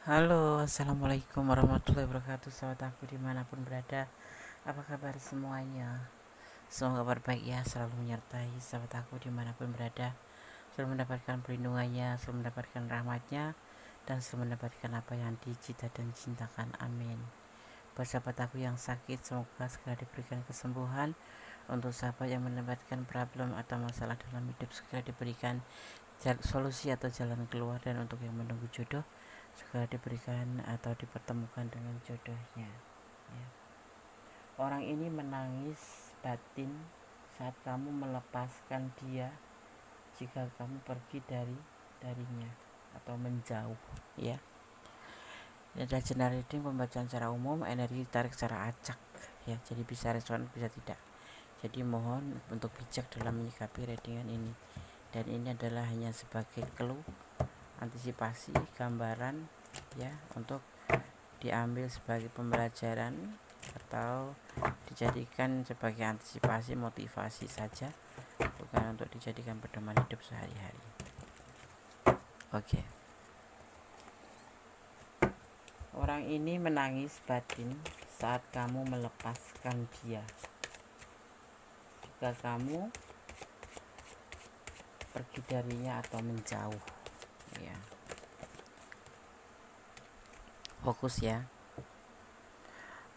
Halo, assalamualaikum warahmatullahi wabarakatuh. Sahabat aku dimanapun berada, apa kabar semuanya? Semoga kabar baik ya, selalu menyertai sahabat aku dimanapun berada, selalu mendapatkan perlindungannya, selalu mendapatkan rahmatnya, dan selalu mendapatkan apa yang dicita dan cintakan. Amin. Buat sahabat aku yang sakit, semoga segera diberikan kesembuhan. Untuk sahabat yang mendapatkan problem atau masalah dalam hidup, segera diberikan solusi atau jalan keluar. Dan untuk yang menunggu jodoh, segera diberikan atau dipertemukan dengan jodohnya ya. Orang ini menangis batin saat kamu melepaskan dia jika kamu pergi darinya atau menjauh ya. Ini adalah general reading, pembacaan secara umum, energi ditarik secara acak ya, jadi bisa respon bisa tidak. Jadi mohon untuk bijak dalam menyikapi readingan ini, dan ini adalah hanya sebagai clue, antisipasi, gambaran ya, untuk diambil sebagai pembelajaran atau dijadikan sebagai antisipasi, motivasi saja, bukan untuk dijadikan pedoman hidup sehari-hari. Oke. Orang ini menangis batin saat kamu melepaskan dia jika kamu pergi darinya atau menjauh ya. Fokus ya.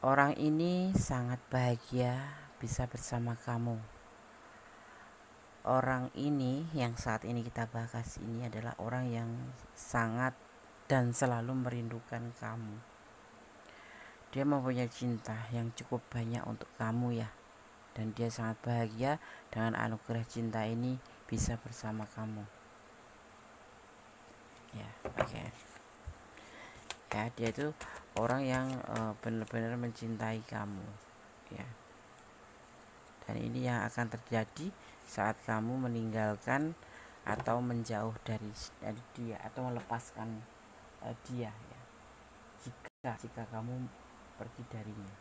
Orang ini sangat bahagia bisa bersama kamu. Orang ini yang saat ini kita bahas ini adalah orang yang sangat dan selalu merindukan kamu. Dia mempunyai cinta yang cukup banyak untuk kamu ya, dan dia sangat bahagia dengan anugerah cinta ini bisa bersama kamu ya. Oke. Ya, dia itu orang yang benar-benar mencintai kamu ya. Dan ini yang akan terjadi saat kamu meninggalkan atau menjauh dari dia atau melepaskan dia ya. Jika kamu pergi darinya,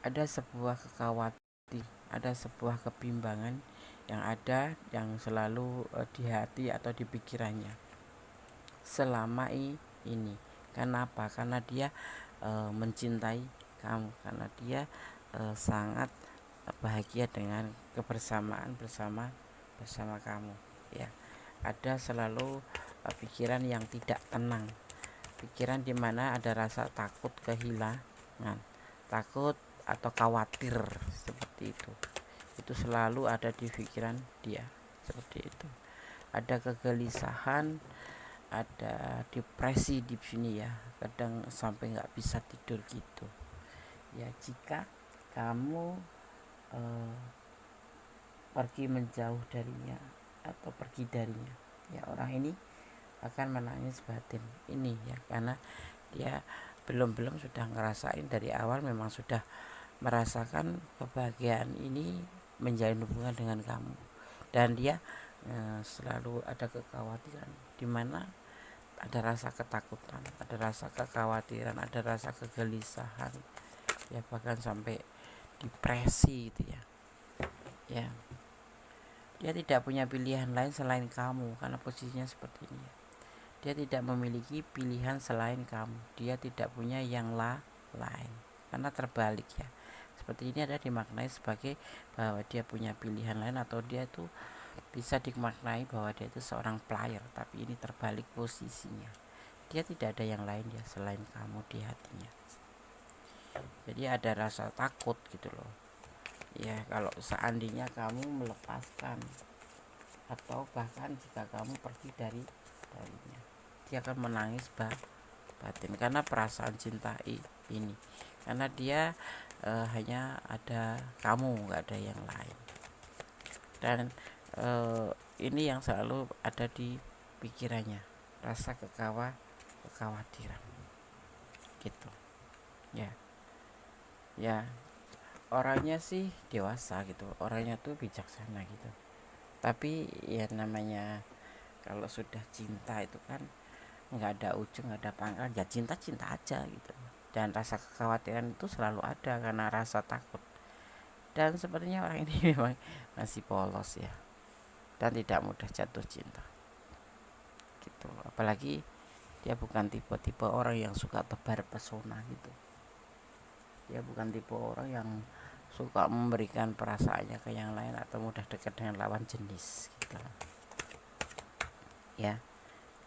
ada sebuah kekhawatiran, ada sebuah kebimbangan yang selalu di hati atau di pikirannya selama ini. Kenapa? Karena dia mencintai kamu, karena dia sangat bahagia dengan kebersamaan bersama kamu ya. Ada selalu pikiran yang tidak tenang, pikiran dimana ada rasa takut kehilangan, takut atau khawatir seperti itu selalu ada di pikiran dia seperti itu. Ada kegelisahan, ada depresi di sini ya, kadang sampai nggak bisa tidur gitu ya. Jika kamu pergi menjauh darinya atau pergi darinya ya, orang ini akan menangis batin ini ya, karena dia belum sudah ngerasain dari awal, memang sudah merasakan kebahagiaan ini menjalin hubungan dengan kamu, dan dia selalu ada kekhawatiran di mana ada rasa ketakutan, ada rasa kekhawatiran, ada rasa kegelisahan ya, bahkan sampai depresi itu ya. Ya, dia tidak punya pilihan lain selain kamu karena posisinya seperti ini. Dia tidak memiliki pilihan selain kamu, dia tidak punya yang lain karena terbalik ya. Seperti ini ada dimaknai sebagai bahwa dia punya pilihan lain, atau dia itu bisa dimaknai bahwa dia itu seorang player, tapi ini terbalik posisinya. Dia tidak ada yang lain ya selain kamu di hatinya. Jadi ada rasa takut gitu loh ya, kalau seandainya kamu melepaskan atau bahkan jika kamu pergi darinya, dia akan menangis batin karena perasaan cinta ini, karena dia hanya ada kamu, nggak ada yang lain. Dan ini yang selalu ada di pikirannya, rasa kekhawatiran gitu ya. Ya, orangnya sih dewasa gitu, orangnya tuh bijaksana gitu, tapi ya namanya kalau sudah cinta itu kan nggak ada ujung, nggak ada pangkal ya, cinta aja gitu. Dan rasa kekhawatiran itu selalu ada karena rasa takut, dan sepertinya orang ini memang masih polos ya, dan tidak mudah jatuh cinta gitu. Apalagi Dia bukan tipe-tipe orang yang suka tebar pesona gitu. Dia bukan tipe orang yang suka memberikan perasaannya ke yang lain atau mudah dekat dengan lawan jenis gitu ya.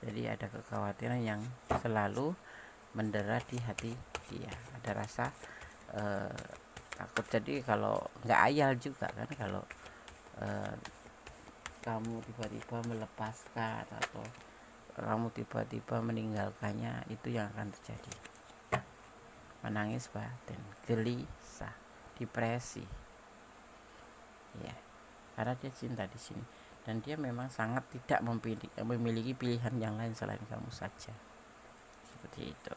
Jadi ada kekhawatiran yang selalu mendera di hati dia, ada rasa takut. Jadi kalau nggak ayal juga kan kalau kamu tiba-tiba melepaskan atau kamu tiba-tiba meninggalkannya, itu yang akan terjadi. Menangis batin, gelisah, depresi ya, karena dia cinta di sini dan dia memang sangat tidak memiliki pilihan yang lain selain kamu saja, seperti itu.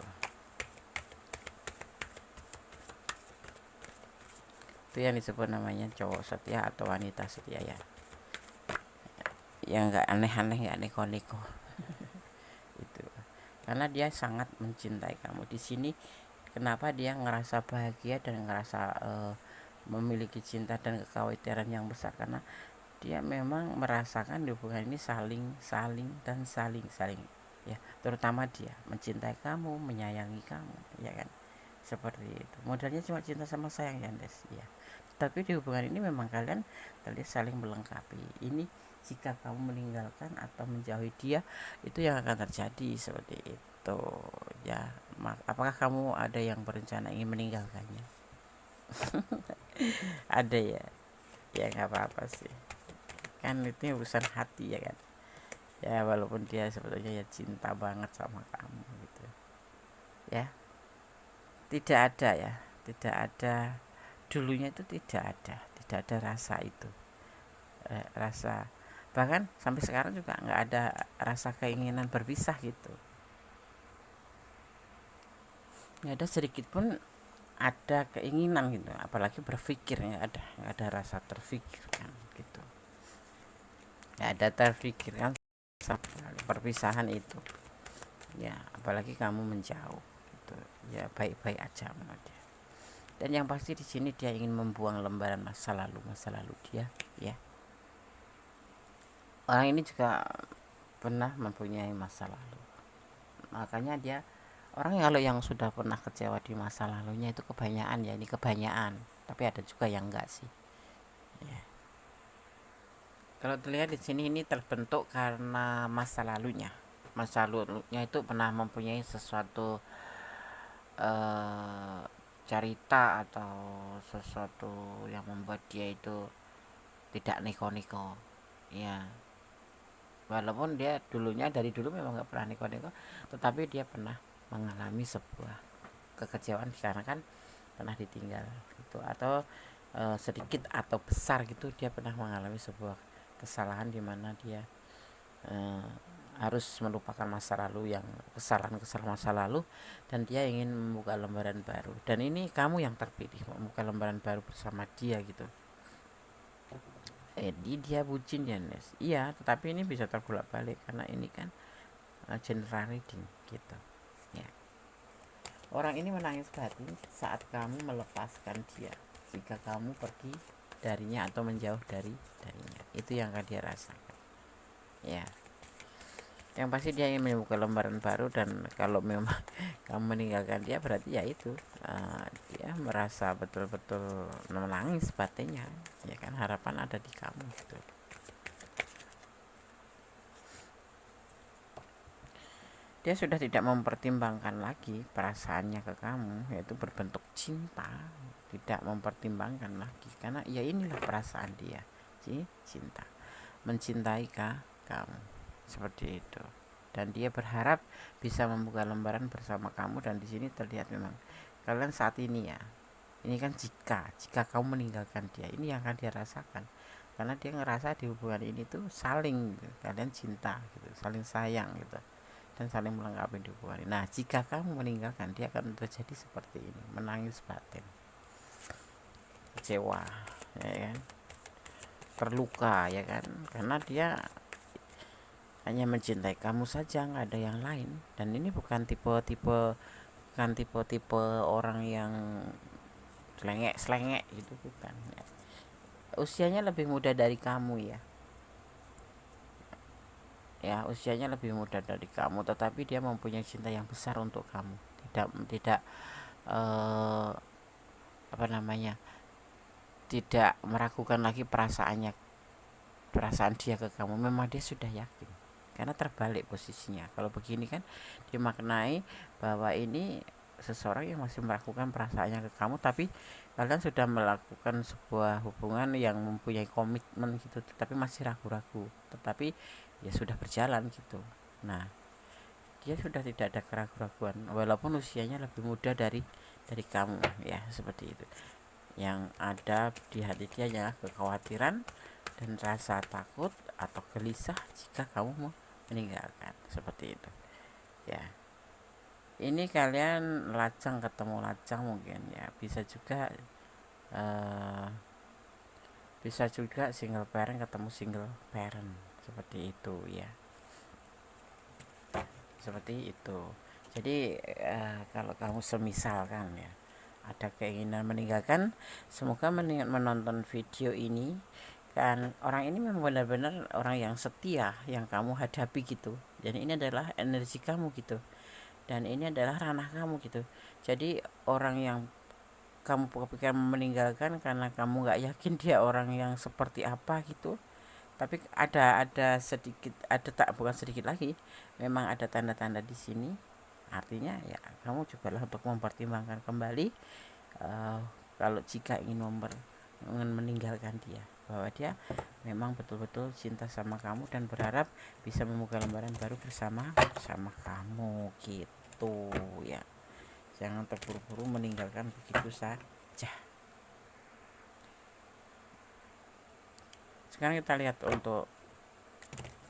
Itu yang disebut namanya cowok setia atau wanita setia ya, yang nggak aneh-aneh, nggak neko-neko. Itu karena dia sangat mencintai kamu di sini. Kenapa dia ngerasa bahagia dan ngerasa memiliki cinta dan kekhawatiran yang besar? Karena dia memang merasakan hubungan ini saling ya, terutama dia mencintai kamu, menyayangi kamu ya kan, seperti itu. Modalnya cuma cinta sama sayang ya Des ya, tapi di hubungan ini memang kalian saling melengkapi. Ini jika kamu meninggalkan atau menjauhi dia, itu yang akan terjadi seperti itu ya. Apakah kamu ada yang berencana ingin meninggalkannya? Ada ya, ya nggak apa-apa sih, kan itu urusan hati ya kan ya, walaupun dia sebetulnya ya cinta banget sama kamu gitu ya. Tidak ada ya, tidak ada, dulunya itu tidak ada rasa itu, rasa, bahkan sampai sekarang juga nggak ada rasa keinginan berpisah gitu, nggak ada sedikit pun ada keinginan gitu, apalagi berpikir, nggak ada rasa terfikirkan gitu, nggak ada terfikirkan perpisahan itu ya, apalagi kamu menjauh gitu ya, baik-baik aja menurut dia. Dan yang pasti di sini dia ingin membuang lembaran masa lalu dia ya. Orang ini juga pernah mempunyai masa lalu, makanya dia orang kalau yang sudah pernah kecewa di masa lalunya itu kebanyakan ya, ini kebanyakan, tapi ada juga yang enggak sih ya. Kalau terlihat di sini ini terbentuk karena masa lalunya itu pernah mempunyai sesuatu cerita atau sesuatu yang membuat dia itu tidak neko-neko ya, walaupun dia dulunya dari dulu memang nggak pernah neko-neko, tetapi dia pernah mengalami sebuah kekecewaan karena kan pernah ditinggal gitu, atau sedikit atau besar gitu dia pernah mengalami sebuah kesalahan di mana dia harus melupakan masa lalu, yang kesalahan masa lalu, dan dia ingin membuka lembaran baru. Dan ini kamu yang terpilih membuka lembaran baru bersama dia gitu. Dia bucin ya Nes, iya, tetapi ini bisa terbolak balik karena ini kan general reading gitu ya. Orang ini menangis batin saat kamu melepaskan dia, jika kamu pergi darinya atau menjauh darinya, itu yang akan dia rasakan ya. Yang pasti dia ingin membuka lembaran baru, dan kalau memang kamu meninggalkan dia berarti ya itu dia merasa betul-betul menangis batinnya ya kan, harapan ada di kamu gitu. Dia sudah tidak mempertimbangkan lagi perasaannya ke kamu, yaitu berbentuk cinta, tidak mempertimbangkan lagi karena ya inilah perasaan dia, cinta, mencintai kamu seperti itu. Dan dia berharap bisa membuka lembaran bersama kamu, dan di sini terlihat memang kalian saat ini ya, ini kan jika kamu meninggalkan dia, ini yang akan dia rasakan karena dia ngerasa di hubungan ini tuh saling gitu, kalian cinta gitu, saling sayang gitu, dan saling melengkapi di hubungan ini. Nah jika kamu meninggalkan dia akan terjadi seperti ini, menangis batin, kecewa ya kan, terluka ya kan, karena dia hanya mencintai kamu saja, nggak ada yang lain. Dan ini bukan tipe-tipe orang yang selengek gitu, bukan ya. Usianya lebih muda dari kamu ya, ya usianya lebih muda dari kamu, tetapi dia mempunyai cinta yang besar untuk kamu. Tidak eh, apa namanya, tidak meragukan lagi perasaan dia ke kamu. Memang dia sudah yakin, karena terbalik posisinya. Kalau begini kan dimaknai bahwa ini seseorang yang masih melakukan perasaannya ke kamu, tapi kalian sudah melakukan sebuah hubungan yang mempunyai komitmen gitu, tetapi masih ragu-ragu, tetapi ya sudah berjalan gitu. Nah, dia sudah tidak ada keraguan-raguan walaupun usianya lebih muda dari kamu, ya seperti itu. Yang ada di hati dia ya kekhawatiran dan rasa takut atau gelisah jika kamu mau meninggalkan, seperti itu ya. Ini kalian lajang ketemu lajang mungkin ya, eh, bisa juga single parent ketemu single parent, seperti itu ya, seperti itu. Jadi kalau kamu semisalkan ya ada keinginan meninggalkan, semoga menonton video ini kan, orang ini memang benar-benar orang yang setia yang kamu hadapi gitu. Jadi ini adalah energi kamu gitu, dan ini adalah ranah kamu gitu. Jadi orang yang kamu kepikiran meninggalkan karena kamu nggak yakin dia orang yang seperti apa gitu, tapi ada sedikit, ada tak bukan sedikit lagi, memang ada tanda-tanda di sini. Artinya ya kamu cobalah untuk mempertimbangkan kembali, uh, kalau jika ingin meninggalkan dia, bahwa dia memang betul-betul cinta sama kamu dan berharap bisa membuka lembaran baru bersama kamu gitu ya. Jangan terburu-buru meninggalkan begitu saja. Sekarang kita lihat untuk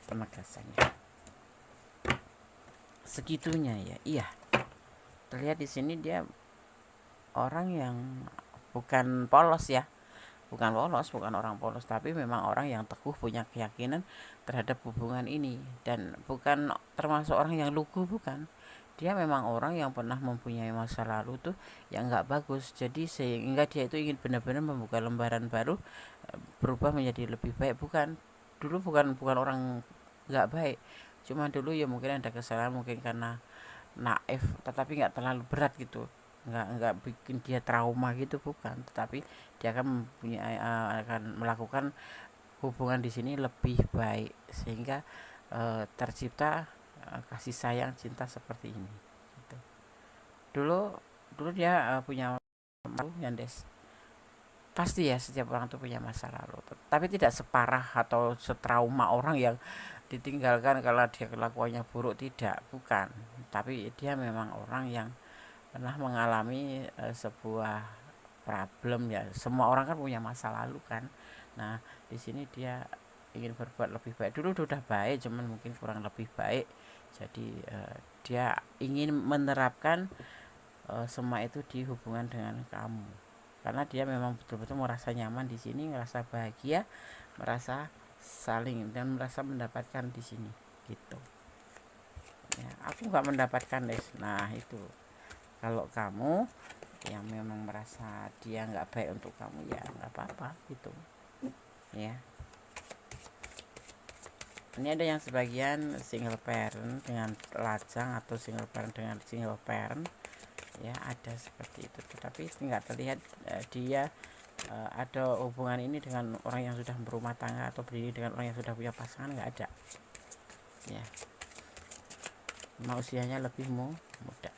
penegasannya. Segitunya ya, iya. Terlihat di sini dia orang yang bukan polos ya, bukan orang polos, tapi memang orang yang teguh, punya keyakinan terhadap hubungan ini, dan bukan termasuk orang yang lugu, bukan. Dia memang orang yang pernah mempunyai masa lalu tuh yang nggak bagus, jadi sehingga dia itu ingin benar-benar membuka lembaran baru, berubah menjadi lebih baik. Bukan orang nggak baik, cuma dulu ya mungkin ada kesalahan, mungkin karena naif, tetapi nggak terlalu berat gitu, nggak bikin dia trauma gitu, bukan, tetapi dia akan melakukan hubungan di sini lebih baik, sehingga tercipta kasih sayang cinta seperti ini gitu. Dulu dia punya malu yang des, pasti ya setiap orang tuh punya masa lalu, tapi tidak separah atau setrauma orang yang ditinggalkan kalau dia kelakuannya buruk, tidak, bukan. Tapi dia memang orang yang pernah mengalami sebuah problem ya. Semua orang kan punya masa lalu kan. Nah, di sini dia ingin berbuat lebih baik. Dulu udah baik, cuman mungkin kurang lebih baik. Jadi dia ingin menerapkan semua itu di hubungan dengan kamu. Karena dia memang betul-betul merasa nyaman di sini, merasa bahagia, merasa saling dan merasa mendapatkan di sini gitu. Ya, aku nggak mendapatkan des. Nah itu, kalau kamu yang memang merasa dia nggak baik untuk kamu, ya nggak apa-apa gitu ya. Ini ada yang sebagian single parent dengan lajang atau single parent dengan single parent ya, ada seperti itu, tetapi nggak terlihat dia ada hubungan ini dengan orang yang sudah berumah tangga atau berdiri dengan orang yang sudah punya pasangan, nggak ada ya. Usianya lebih muda.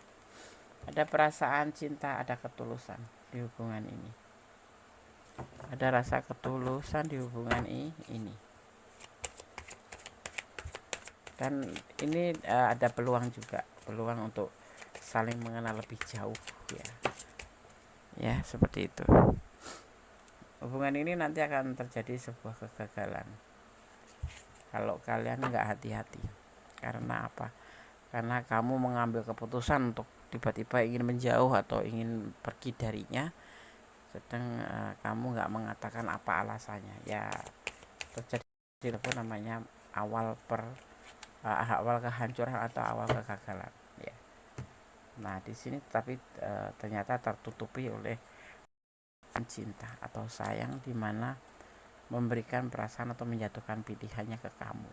Ada perasaan cinta, ada ketulusan di hubungan ini. Ada rasa ketulusan di hubungan ini. Dan ini ada peluang juga, peluang untuk saling mengenal lebih jauh ya. Ya, seperti itu. Hubungan ini nanti akan terjadi sebuah kegagalan kalau kalian nggak hati-hati. Karena apa? Karena kamu mengambil keputusan untuk tiba-tiba ingin menjauh atau ingin pergi darinya, sedang kamu nggak mengatakan apa alasannya ya, terjadi apa namanya awal kehancuran atau awal kegagalan ya. Nah di sini tapi ternyata tertutupi oleh cinta atau sayang, dimana memberikan perasaan atau menjatuhkan pilihannya ke kamu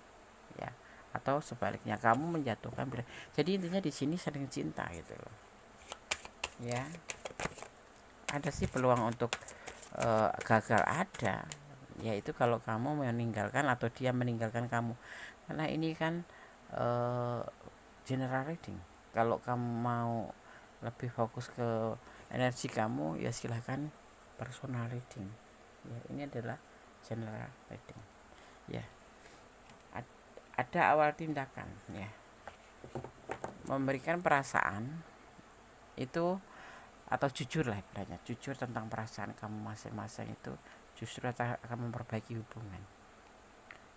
ya. atau sebaliknya kamu menjatuhkan pilihan. Jadi intinya di sini sering cinta gitu loh ya. Ada sih peluang untuk gagal, ada, yaitu kalau kamu meninggalkan atau dia meninggalkan kamu, karena ini kan general reading. Kalau kamu mau lebih fokus ke energi kamu, ya silahkan personal reading ya. Ini adalah general reading ya. Ada awal tindakan ya, memberikan perasaan itu, atau jujur lah ibaratnya, jujur tentang perasaan kamu masing-masing itu justru akan memperbaiki hubungan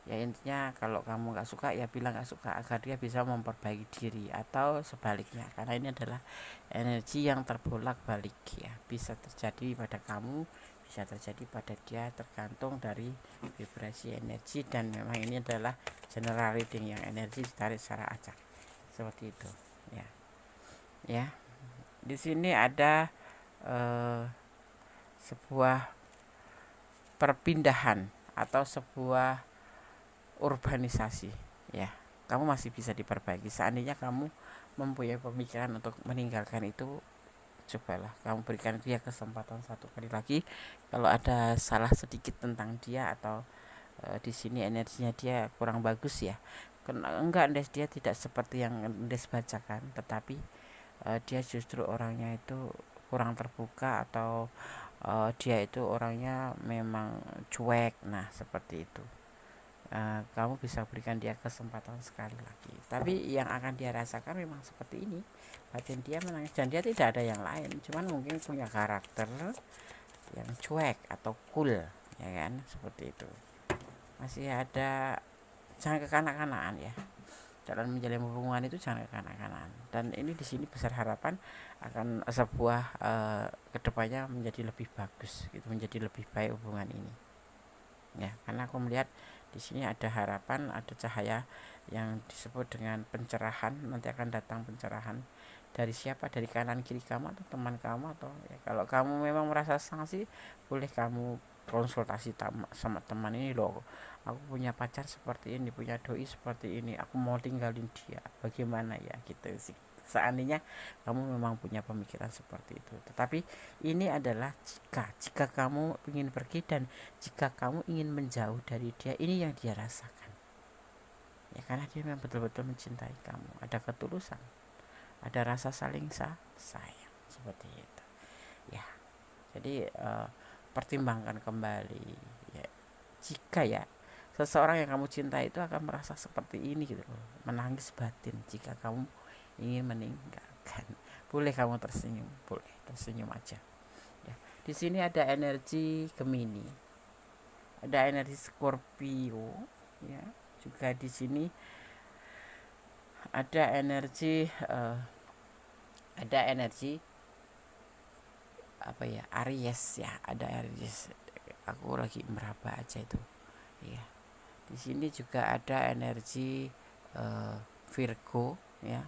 ya. Intinya kalau kamu nggak suka ya bilang nggak suka, agar dia bisa memperbaiki diri, atau sebaliknya, karena ini adalah energi yang terbolak-balik ya. Bisa terjadi pada kamu, bisa terjadi pada dia, tergantung dari vibrasi energi. Dan memang ini adalah general reading yang energi ditarik secara acak seperti itu ya. Ya, di sini ada sebuah perpindahan atau sebuah urbanisasi ya. Kamu masih bisa diperbaiki. Seandainya kamu mempunyai pemikiran untuk meninggalkan itu, cobalah kamu berikan dia kesempatan satu kali lagi. Kalau ada salah sedikit tentang dia, atau di sini energinya dia kurang bagus ya, enggak, dia tidak seperti yang Ndes bacakan, tetapi dia justru orangnya itu kurang terbuka, atau dia itu orangnya memang cuek. Nah seperti itu, kamu bisa berikan dia kesempatan sekali lagi. Tapi yang akan dia rasakan memang seperti ini, batin dia menangis, dan dia tidak ada yang lain, cuman mungkin punya karakter yang cuek atau cool ya kan, seperti itu. Masih ada, jangan kekanak-kanakan ya, dalam menjalin hubungan itu jangan kekanak-kanakan. Dan ini di sini besar harapan akan sebuah kedepannya menjadi lebih bagus gitu, menjadi lebih baik hubungan ini ya. Karena aku melihat di sini ada harapan, ada cahaya yang disebut dengan pencerahan. Nanti akan datang pencerahan dari siapa, dari kanan kiri kamu atau teman kamu, atau ya, kalau kamu memang merasa sanksi, boleh kamu konsultasi sama teman. Ini loh, aku punya pacar seperti ini, punya doi seperti ini, aku mau tinggalin dia, bagaimana ya gitu sih. Seandainya kamu memang punya pemikiran seperti itu. Tetapi ini adalah jika kamu ingin pergi, dan jika kamu ingin menjauh dari dia, ini yang dia rasakan ya. Karena dia memang betul-betul mencintai kamu, ada ketulusan, ada rasa saling sayang seperti itu ya. Jadi pertimbangkan kembali ya, jika ya seseorang yang kamu cintai itu akan merasa seperti ini gitu loh, menangis batin jika kamu ingin meninggalkan. Boleh kamu tersenyum, boleh tersenyum aja ya. Di sini ada energi Gemini, ada energi Scorpio ya. Juga di sini ada energi apa ya, Aries ya, ada Aries. Aku lagi meraba aja itu ya. Di sini juga ada energi Virgo ya,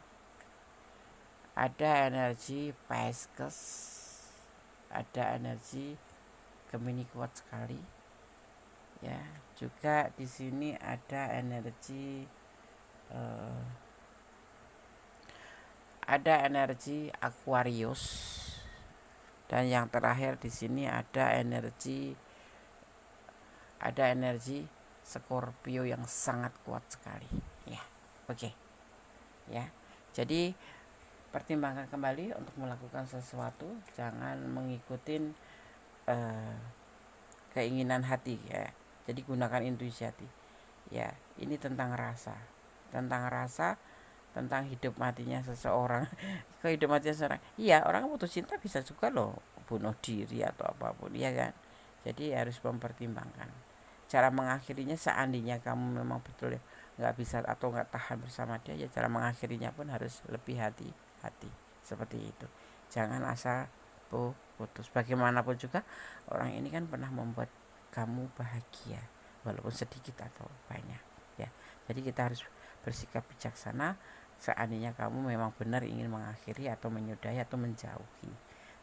ada energi Pisces, ada energi Gemini kuat sekali ya. Juga di sini ada energi Aquarius, dan yang terakhir di sini ada energi Scorpio yang sangat kuat sekali ya. Oke ya. Jadi pertimbangkan kembali untuk melakukan sesuatu, jangan mengikuti keinginan hati ya. Jadi gunakan intuisi hati ya. Ini tentang rasa, tentang hidup matinya seseorang. Hidup matinya seseorang, iya, orang putus cinta bisa juga loh bunuh diri atau apapun ya kan. Jadi harus mempertimbangkan cara mengakhirinya. Seandainya kamu memang betul nggak bisa atau nggak tahan bersama dia, ya cara mengakhirinya pun harus lebih hati-hati seperti itu. Jangan asal putus. Bagaimanapun juga orang ini kan pernah membuat kamu bahagia, walaupun sedikit atau banyak ya. Jadi kita harus bersikap bijaksana seandainya kamu memang benar ingin mengakhiri atau menyudahi atau menjauhi.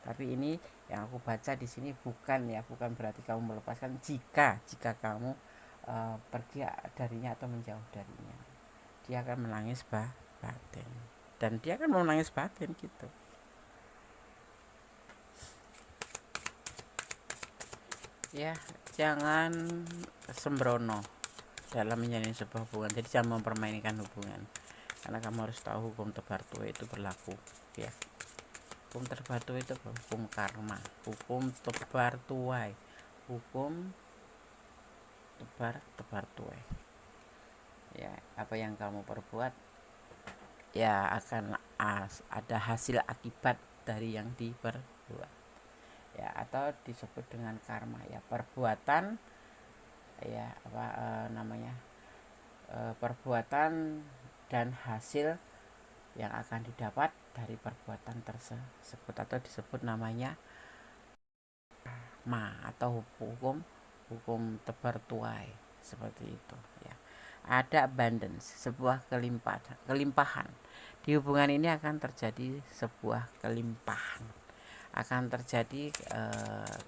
Tapi ini yang aku baca di sini bukan berarti kamu melepaskan jika kamu pergi darinya atau menjauh darinya. dia akan menangis batin, dan dia akan menangis batin gitu. Ya, jangan sembrono dalam menjalin sebuah hubungan. Jadi jangan mempermainkan hubungan, karena kamu harus tahu hukum tebar tuai itu berlaku ya. Hukum tebar tuai itu hukum karma, hukum tebar tuai, hukum tebar tuai. Ya, apa yang kamu perbuat ya akan ada hasil akibat dari yang diperbuat ya, atau disebut dengan karma ya, perbuatan ya, apa namanya, perbuatan dan hasil yang akan didapat dari perbuatan tersebut, atau disebut namanya karma atau hukum tebar tuai, seperti itu ya. Ada abundance, sebuah kelimpahan. Di hubungan ini akan terjadi sebuah kelimpahan, akan terjadi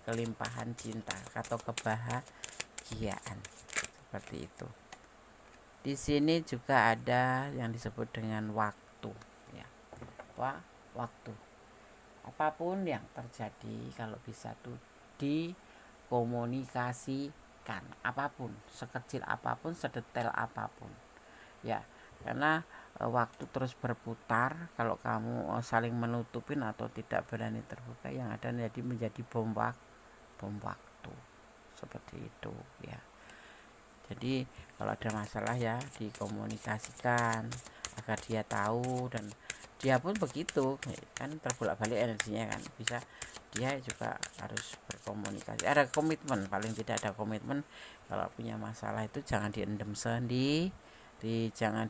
kelimpahan cinta atau kebahagiaan, seperti itu. Di sini juga ada yang disebut dengan waktu ya. Waktu. Apapun yang terjadi kalau bisa tuh dikomunikasikan, apapun, sekecil apapun, sedetail apapun ya, karena waktu terus berputar. Kalau kamu saling menutupin atau tidak berani terbuka, yang ada menjadi bom waktu, seperti itu ya. Jadi kalau ada masalah ya dikomunikasikan agar dia tahu, dan dia pun begitu kan, terbolak-balik energinya kan, bisa dia juga harus berkomunikasi, ada komitmen, paling tidak ada komitmen. Kalau punya masalah itu jangan diendam jangan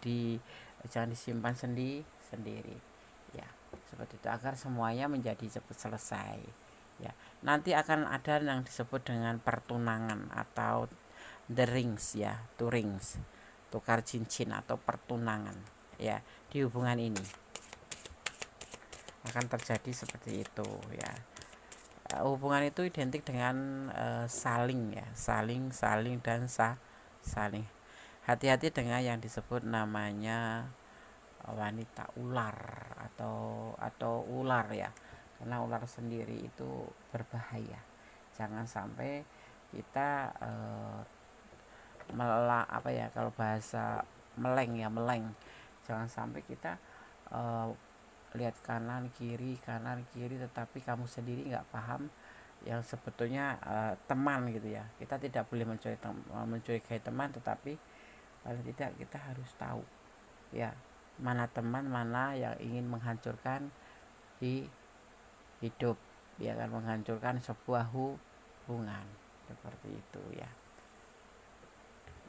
disimpan sendiri ya, seperti itu, agar semuanya menjadi cepat selesai ya. Nanti akan ada yang disebut dengan pertunangan atau the rings ya, two rings, tukar cincin atau pertunangan ya. Di hubungan ini akan terjadi seperti itu ya. Hubungan itu identik dengan saling ya, saling dan saling. Hati-hati dengan yang disebut namanya wanita ular atau ular ya, karena ular sendiri itu berbahaya. Jangan sampai kita apa ya, kalau bahasa meleng, jangan sampai kita lihat kanan kiri tetapi kamu sendiri nggak paham yang sebetulnya teman gitu ya. Kita tidak boleh mencurigai teman, tetapi paling tidak kita harus tahu ya, mana teman, mana yang ingin menghancurkan hidup ya kan, menghancurkan sebuah hubungan, seperti itu ya.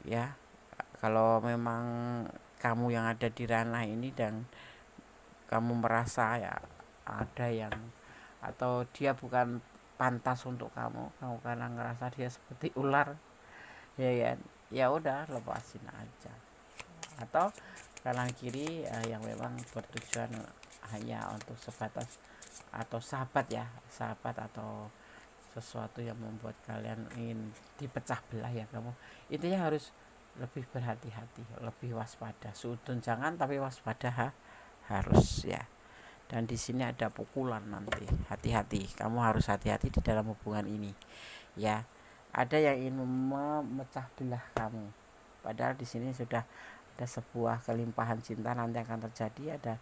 Ya, kalau memang kamu yang ada di ranah ini dan kamu merasa ya ada yang, atau dia bukan pantas untuk kamu karena ngerasa dia seperti ular ya kan, ya udah lepasin aja. Atau kanan kiri yang memang bertujuan hanya untuk sebatas atau sahabat ya, sahabat atau sesuatu yang membuat kalian ingin dipecah belah ya, kamu intinya harus lebih berhati-hati, lebih waspada. Suudon jangan, tapi waspada harus ya. Dan di sini ada pukulan nanti, hati-hati, kamu harus hati-hati di dalam hubungan ini ya. Ada yang ingin memecah belah kamu, padahal di sini sudah ada sebuah kelimpahan cinta nanti akan terjadi. Ada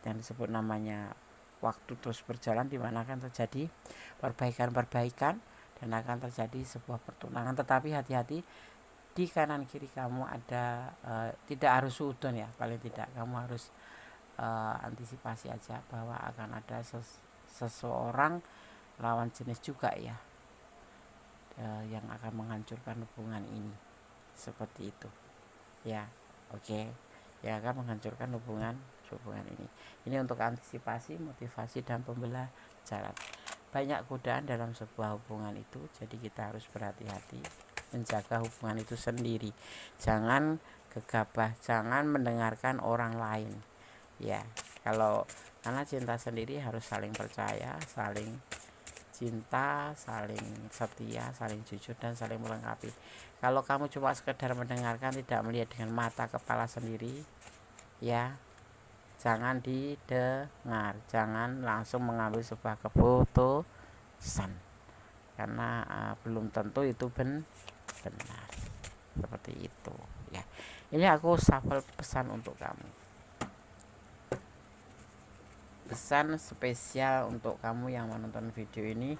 yang disebut namanya waktu terus berjalan, di mana akan terjadi perbaikan dan akan terjadi sebuah pertunangan. Tetapi hati-hati, di kanan kiri kamu ada tidak harus suudon ya, paling tidak kamu harus antisipasi aja bahwa akan ada seseorang lawan jenis juga ya, yang akan menghancurkan hubungan ini, seperti itu ya. Oke, yang akan menghancurkan hubungan ini untuk antisipasi, motivasi, dan pembelajaran. Banyak godaan dalam sebuah hubungan itu, jadi kita harus berhati-hati menjaga hubungan itu sendiri. Jangan gegabah, jangan mendengarkan orang lain ya. Karena cinta sendiri harus saling percaya, saling cinta, saling setia, saling jujur, dan saling melengkapi. Kalau kamu cuma sekedar mendengarkan, tidak melihat dengan mata kepala sendiri, ya jangan didengar, jangan langsung mengambil sebuah keputusan, karena belum tentu itu benar. Seperti itu ya. Ini aku shuffle pesan untuk kamu, pesan spesial untuk kamu yang menonton video ini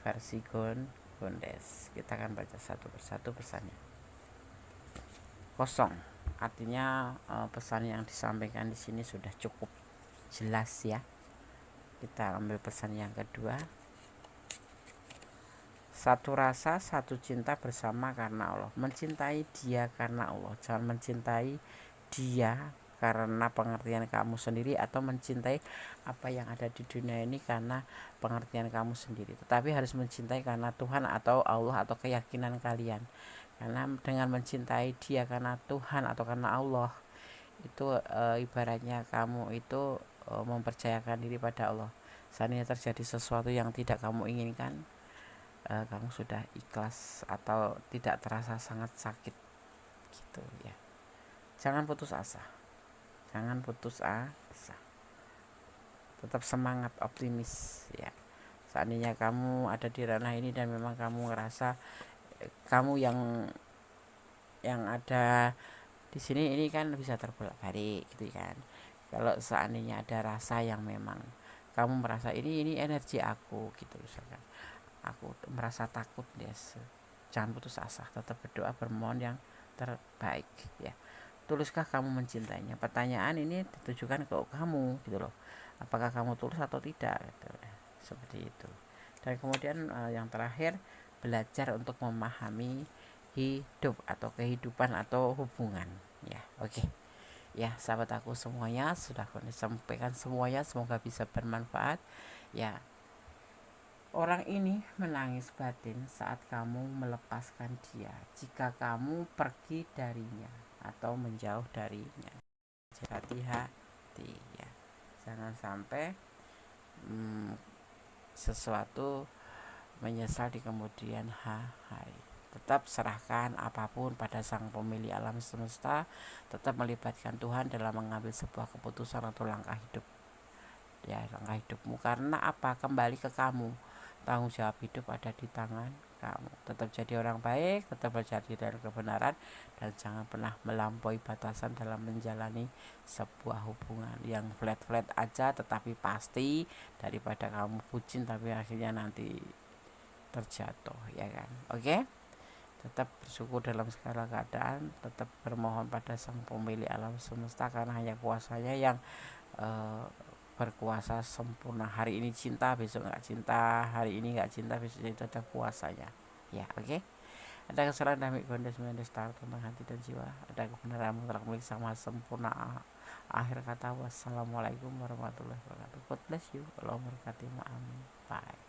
versi Gondes. Kita akan baca satu persatu pesannya. Kosong, artinya pesan yang disampaikan di sini sudah cukup jelas ya. Kita ambil pesan yang kedua. Satu rasa, satu cinta bersama karena Allah. Mencintai dia karena Allah. Jangan mencintai dia karena pengertian kamu sendiri, atau mencintai apa yang ada di dunia ini karena pengertian kamu sendiri. Tetapi harus mencintai karena Tuhan atau Allah atau keyakinan kalian. Karena dengan mencintai dia karena Tuhan atau karena Allah, itu ibaratnya kamu itu mempercayakan diri pada Allah. Seandainya terjadi sesuatu yang tidak kamu inginkan, kamu sudah ikhlas atau tidak terasa sangat sakit gitu ya. Jangan putus asa, jangan putus asa, tetap semangat, optimis ya. Seandainya kamu ada di ranah ini dan memang kamu ngerasa kamu yang ada di sini ini kan bisa terbolak-balik gitu kan. Kalau seandainya ada rasa yang memang kamu merasa ini energi aku gitu, misalkan aku merasa takut, yes, jangan putus asa, tetap berdoa, bermohon yang terbaik ya. Tuluskah kamu mencintainya? Pertanyaan ini ditujukan ke kamu gitu loh. Apakah kamu tulus atau tidak gitu. Seperti itu. Dan kemudian yang terakhir, belajar untuk memahami hidup atau kehidupan atau hubungan ya. Oke. Ya, sahabat aku semuanya, sudah aku sampaikan semuanya, semoga bisa bermanfaat ya. Orang ini menangis batin saat kamu melepaskan dia, jika kamu pergi darinya atau menjauh darinya. Hati-hati ya, jangan sampai sesuatu menyesal di kemudian hari. Tetap serahkan apapun pada sang pemilik alam semesta, tetap melibatkan Tuhan dalam mengambil sebuah keputusan atau langkah hidup ya, langkah hidupmu. Karena apa? Kembali ke kamu, tanggung jawab hidup ada di tangan kamu. Tetap jadi orang baik, tetap berjati dari kebenaran, dan jangan pernah melampaui batasan dalam menjalani sebuah hubungan yang flat-flat aja tetapi pasti, daripada kamu bucin tapi akhirnya nanti terjatuh ya kan. Oke, tetap bersyukur dalam segala keadaan, tetap bermohon pada sang pemilik alam semesta, karena hanya kuasanya yang berkuasa sempurna. Hari ini cinta, besok nggak cinta, hari ini nggak cinta, besok itu ada kuasanya ya. Oke. Ada kesalahan dari Gondes Mendestar tentang hati dan jiwa, ada kebenaran mutlak milik sama sempurna. Akhir kata, wassalamualaikum warahmatullahi wabarakatuh. God bless you. Allah memberkati. Amin. Bye.